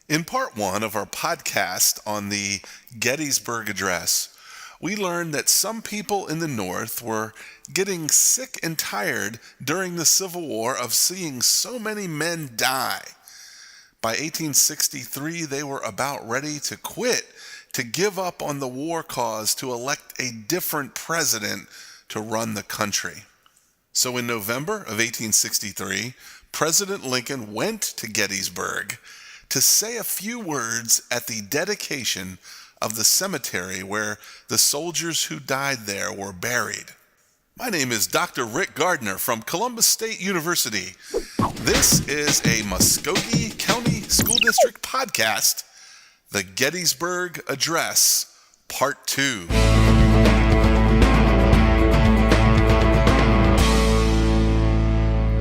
In part one of our podcast on the Gettysburg Address, we learned that some people in the North were getting sick and tired during the Civil War of seeing so many men die. By 1863, they were about ready to quit, to give up on the war cause, to elect a different president to run the country. So in November of 1863, President Lincoln went to Gettysburg to say a few words at the dedication of the cemetery where the soldiers who died there were buried. My name is Dr. Rick Gardiner from Columbus State University. This is a Muskogee County School District podcast, the Gettysburg Address, Part 2.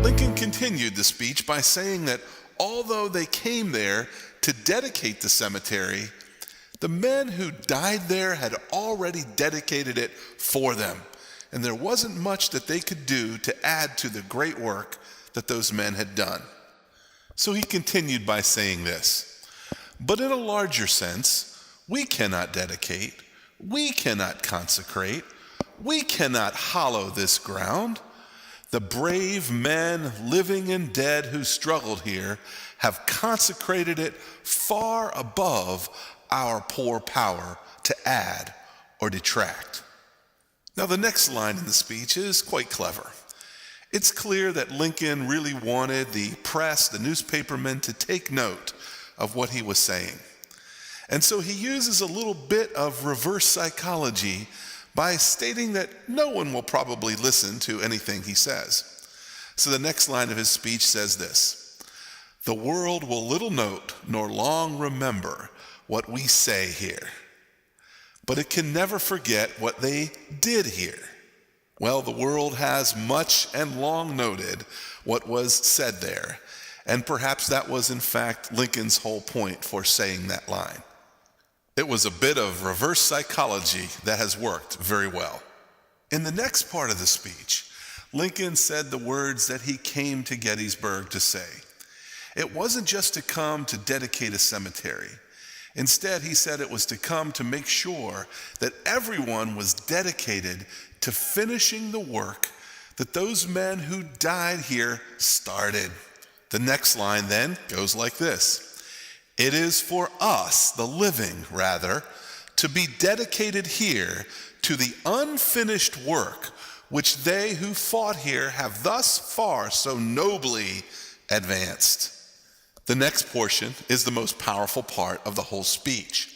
Lincoln continued the speech by saying that although they came there to dedicate the cemetery, the men who died there had already dedicated it for them, and there wasn't much that they could do to add to the great work that those men had done. So he continued by saying this: but in a larger sense, we cannot dedicate, we cannot consecrate, we cannot hallow this ground. The brave men, living and dead, who struggled here have consecrated it far above our poor power to add or detract. Now, the next line in the speech is quite clever. It's clear that Lincoln really wanted the press, the newspapermen, to take note of what he was saying. And so he uses a little bit of reverse psychology by stating that no one will probably listen to anything he says. So the next line of his speech says this: the world will little note nor long remember what we say here, but it can never forget what they did here. Well, the world has much and long noted what was said there, and perhaps that was in fact Lincoln's whole point for saying that line. It was a bit of reverse psychology that has worked very well. In the next part of the speech, Lincoln said the words that he came to Gettysburg to say. It wasn't just to come to dedicate a cemetery. Instead, he said it was to come to make sure that everyone was dedicated to finishing the work that those men who died here started. The next line then goes like this: it is for us, the living, rather, to be dedicated here to the unfinished work which they who fought here have thus far so nobly advanced. The next portion is the most powerful part of the whole speech.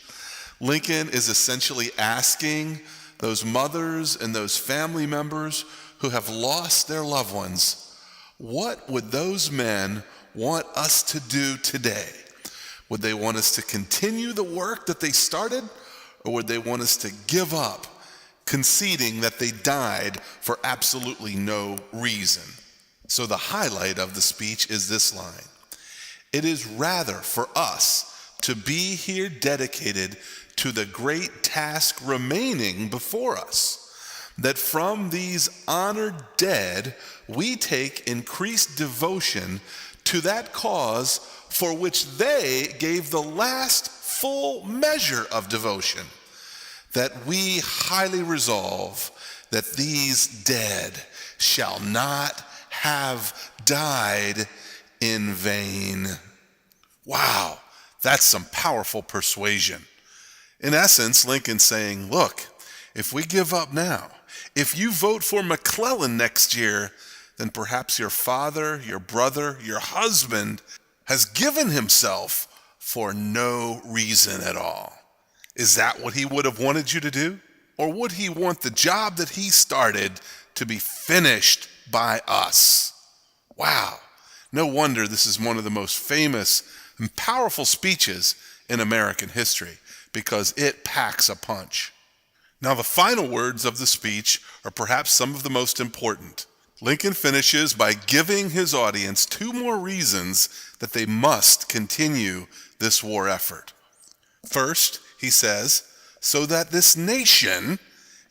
Lincoln is essentially asking those mothers and those family members who have lost their loved ones, what would those men want us to do today? Would they want us to continue the work that they started, or would they want us to give up, conceding that they died for absolutely no reason? So the highlight of the speech is this line: it is rather for us to be here dedicated to the great task remaining before us, that from these honored dead we take increased devotion to that cause for which they gave the last full measure of devotion, that we highly resolve that these dead shall not have died in vain. Wow, that's some powerful persuasion. In essence, Lincoln's saying, look, if we give up now, if you vote for McClellan next year, then perhaps your father, your brother, your husband has given himself for no reason at all. Is that what he would have wanted you to do? Or would he want the job that he started to be finished by us? Wow. No wonder this is one of the most famous and powerful speeches in American history, because it packs a punch. Now, the final words of the speech are perhaps some of the most important. Lincoln finishes by giving his audience two more reasons that they must continue this war effort. First, he says, so that this nation,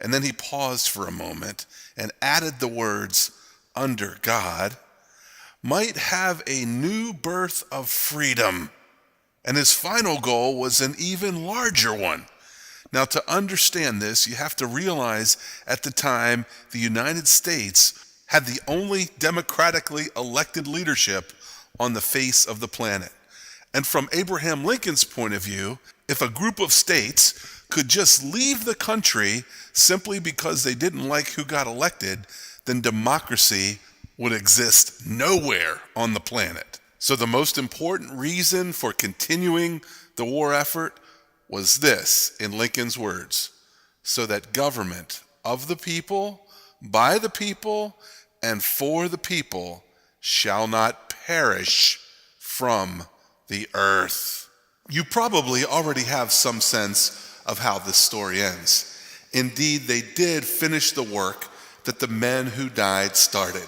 and then he paused for a moment and added the words, under God, might have a new birth of freedom. And his final goal was an even larger one. Now, to understand this, you have to realize at the time the United States had the only democratically elected leadership on the face of the planet. And from Abraham Lincoln's point of view, if a group of states could just leave the country simply because they didn't like who got elected, then democracy would exist nowhere on the planet. So the most important reason for continuing the war effort was this, in Lincoln's words: so that government of the people, by the people, and for the people shall not perish from the earth. You probably already have some sense of how this story ends. Indeed, they did finish the work that the men who died started.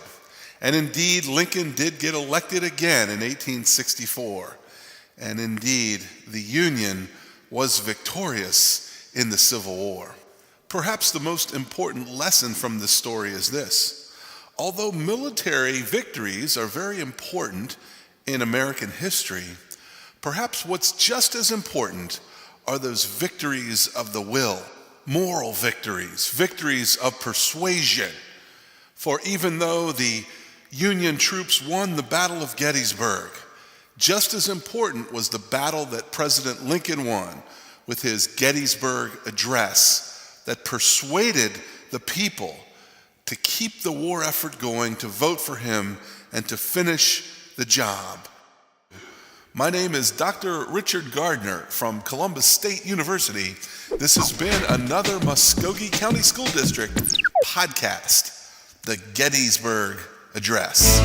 And indeed, Lincoln did get elected again in 1864. And indeed, the Union was victorious in the Civil War. Perhaps the most important lesson from this story is this: although military victories are very important in American history, perhaps what's just as important are those victories of the will, moral victories, victories of persuasion. For even though the Union troops won the Battle of Gettysburg, just as important was the battle that President Lincoln won with his Gettysburg Address that persuaded the people to keep the war effort going, to vote for him, and to finish the job. My name is Dr. Richard Gardiner from Columbus State University. This has been another Muskogee County School District podcast, the Gettysburg Address.